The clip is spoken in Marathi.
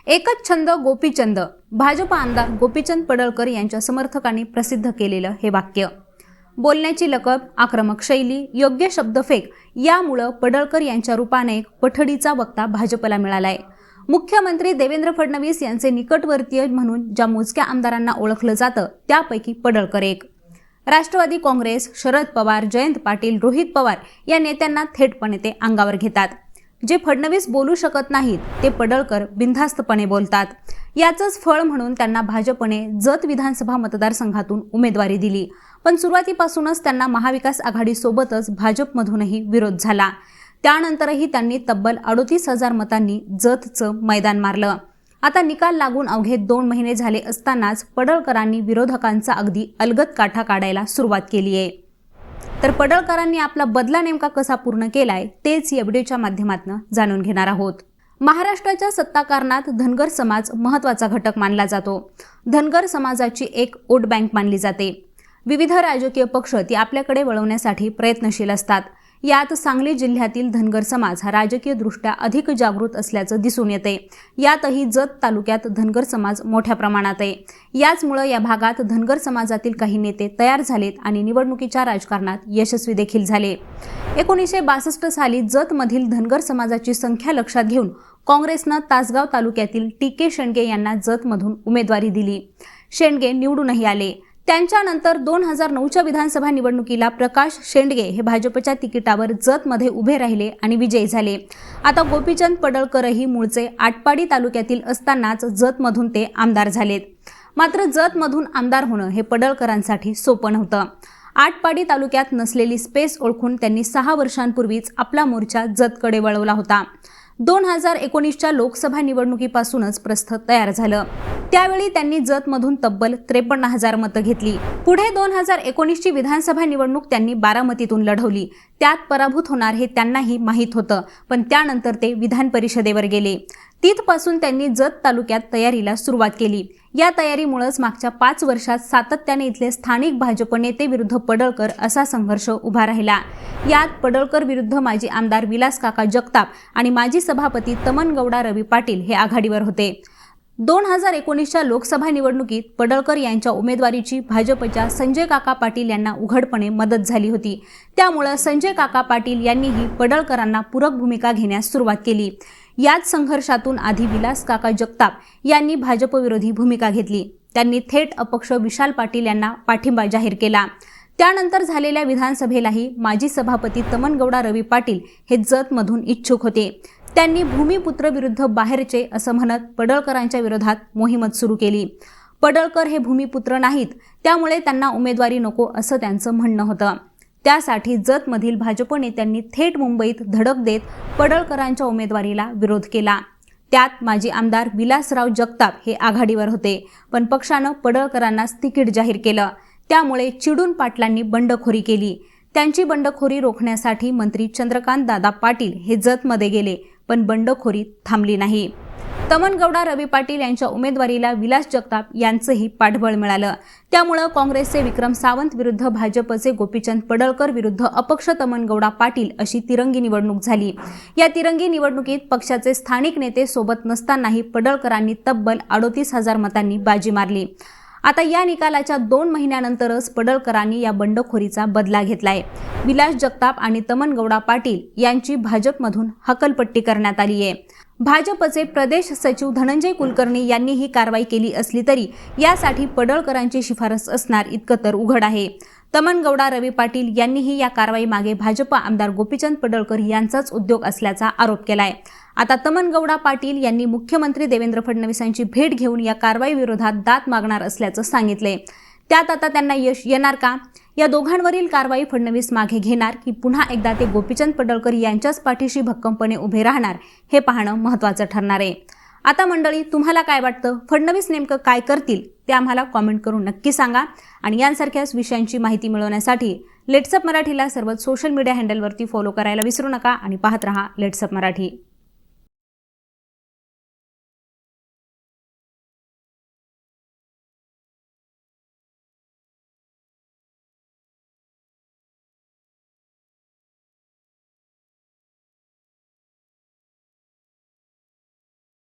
एकच छंद गोपीचंद. भाजप आमदार गोपीचंद पडळकर यांच्या समर्थकांनी प्रसिद्ध केलेलं हे वाक्य. बोलण्याची लकब, आक्रमक शैली, योग्य शब्दफेक यामुळे पडळकर यांच्या रूपाने एक पठडीचा वक्ता भाजपला मिळालाय. मुख्यमंत्री देवेंद्र फडणवीस यांचे निकटवर्तीय म्हणून ज्या मोजक्या आमदारांना ओळखलं जातं त्यापैकी पडळकर एक. राष्ट्रवादी काँग्रेस, शरद पवार, जयंत पाटील, रोहित पवार या नेत्यांना थेटपणे ते अंगावर घेतात. जे फडणवीस बोलू शकत नाहीत ते पडळकर बिनधास्तपणे बोलतात. याचंच फळ म्हणून त्यांना भाजपने जत विधानसभा मतदारसंघातून उमेदवारी दिली. पण सुरुवातीपासूनच त्यांना महाविकास आघाडीसोबतच भाजपमधूनही विरोध झाला. त्यानंतरही त्यांनी तब्बल 38,000 मतांनी जतचं मैदान मारलं. आता निकाल लागून अवघे 2 महिने झाले असतानाच पडळकरांनी विरोधकांचा अगदी अलगद काठा काढायला सुरुवात केली आहे. तर पडळकरांनी आपला बदला नेमका कसा पूर्ण केलाय तेच या व्हिडिओच्या माध्यमातून जाणून घेणार आहोत. महाराष्ट्राच्या सत्ताकारणात धनगर समाज महत्त्वाचा घटक मानला जातो. धनगर समाजाची एक वोट बँक मानली जाते. विविध राजकीय पक्ष ती आपल्याकडे वळवण्यासाठी प्रयत्नशील असतात. यात सांगली जिल्ह्यातील धनगर समाज हा राजकीयदृष्ट्या अधिक जागृत असल्याचं दिसून येते. यातही जत तालुक्यात धनगर समाज मोठ्या प्रमाणात आहे. याचमुळे या भागात धनगर समाजातील काही नेते तयार झालेत आणि निवडणुकीच्या राजकारणात यशस्वी देखील झाले. 1962 साली जतमधील धनगर समाजाची संख्या लक्षात घेऊन काँग्रेसनं तासगाव तालुक्यातील टी.के. शेंडगे यांना जतमधून उमेदवारी दिली. शेंडगे निवडूनही आले. त्यांच्यानंतर 2009च्या विधानसभा निवडणुकीला प्रकाश शेंडगे हे भाजपच्या तिकिटावर जतमध्ये उभे राहिले आणि विजयी झाले. आता गोपीचंद पडळकरही मूळचे आटपाडी तालुक्यातील असतानाच जतमधून ते आमदार झालेत. मात्र जतमधून आमदार होणं हे पडळकरांसाठी सोपं नव्हतं. आटपाडी तालुक्यात नसलेली स्पेस ओळखून त्यांनी 6 वर्षांपूर्वीच आपला मोर्चा जतकडे वळवला होता. 2019च्या लोकसभा निवडणुकीपासूनच प्रस्थ तयार झालं. त्यावेळी त्यांनी जतमधून तब्बल 53,000 मतं घेतली. पुढे 2019ची विधानसभा निवडणूक त्यांनी बारामतीतून लढवली. त्यात पराभूत होणार हे त्यांनाही माहीत होतं. पण त्यानंतर ते विधान परिषदेवर गेले. तिथपासून त्यांनी जत तालुक्यात तयारीला सुरुवात केली. या तयारीमुळेच मागच्या 5 वर्षात सातत्याने इथले स्थानिक भाजप नेते विरुद्ध पडळकर असा संघर्ष उभा राहिला. यात पडळकर विरुद्ध माजी आमदार विलास काका जगताप आणि माजी सभापती तमनगौडा रवी पाटील हे आघाडीवर होते. 2019च्या लोकसभा निवडणुकीत पडळकर यांच्या उमेदवारीची भाजपच्या संजय काका पाटील यांना उघडपणे मदत झाली होती. त्यामुळे संजय काका पाटील यांनीही पडळकरांना पूरक भूमिका घेण्यास सुरुवात केली. याच संघर्षातून आधी विलास काका जगताप यांनी भाजपविरोधी भूमिका घेतली. त्यांनी थेट अपक्ष विशाल पाटील यांना पाठिंबा जाहीर केला. त्यानंतर झालेल्या विधानसभेलाही माजी सभापती तमनगौडा रवी पाटील हे जतमधून इच्छुक होते. त्यांनी भूमिपुत्र विरुद्ध बाहेरचे असं म्हणत पडळकरांच्या विरोधात मोहीमच सुरू केली. पडळकर हे भूमिपुत्र नाहीत, त्यामुळे त्यांना उमेदवारी नको असं त्यांचं म्हणणं होतं. त्यासाठी जतमधील भाजप नेत्यांनी थेट मुंबईत धडक देत पडळकरांच्या उमेदवारीला विरोध केला. त्यात माजी आमदार विलासराव जगताप हे आघाडीवर होते. पण पक्षानं पडळकरांनाच तिकीट जाहीर केलं. त्यामुळे चिडून पाटलांनी बंडखोरी केली. त्यांची बंडखोरी रोखण्यासाठी मंत्री चंद्रकांत दादा पाटील हे जतमध्ये गेले. पण बंडखोरी थांबली नाही. तमनगौडा रवी पाटील यांच्या उमेदवारीला विलास जगताप यांचंही पाठबळ मिळालं. त्यामुळे काँग्रेसचे विक्रम सावंत विरुद्ध भाजपचे गोपीचंद पडळकर विरुद्ध अपक्ष तमनगौडा पाटील अशी तिरंगी निवडणूक झाली. या तिरंगी निवडणुकीत पक्षाचे स्थानिक नेते सोबत नसतानाही पडळकरांनी तब्बल 38,000 मतांनी बाजी मारली. आता या निकालाच्या 2 महिन्यानंतरच पडळकरांनी या बंडखोरीचा बदला घेतलाय. विलास जगताप आणि तमनगौडा पाटील यांची भाजपमधून हकलपट्टी करण्यात आली आहे. भाजपचे प्रदेश सचिव धनंजय कुलकर्णी यांनी ही कारवाई केली असली तरी यासाठी पडळकरांची शिफारस असणार इतकं तर उघड आहे. तमनगौडा रवी पाटील यांनीही या कारवाईमागे भाजप आमदार गोपीचंद पडळकर यांचाच उद्योग असल्याचा आरोप केलाय. आता तमनगौडा पाटील यांनी मुख्यमंत्री देवेंद्र फडणवीसांची भेट घेऊन या कारवाई विरोधात दाद मागणार असल्याचं सांगितलंय. त्यात आता त्यांना यश येणार का? या दोघांवरील कारवाई फडणवीस मागे घेणार की पुन्हा एकदा ते गोपीचंद पडळकर यांच्याच पाठीशी भक्कमपणे उभे राहणार हे पाहणं महत्त्वाचं ठरणार आहे. आता मंडळी, तुम्हाला काय वाटतं? फडणवीस नेमकं काय करतील ते आम्हाला कॉमेंट करून नक्की सांगा. आणि यांसारख्याच विषयांची माहिती मिळवण्यासाठी लेट्सअप मराठीला सर्वच सोशल मीडिया हँडलवरती फॉलो करायला विसरू नका आणि पाहत रहा लेट्सअप मराठी.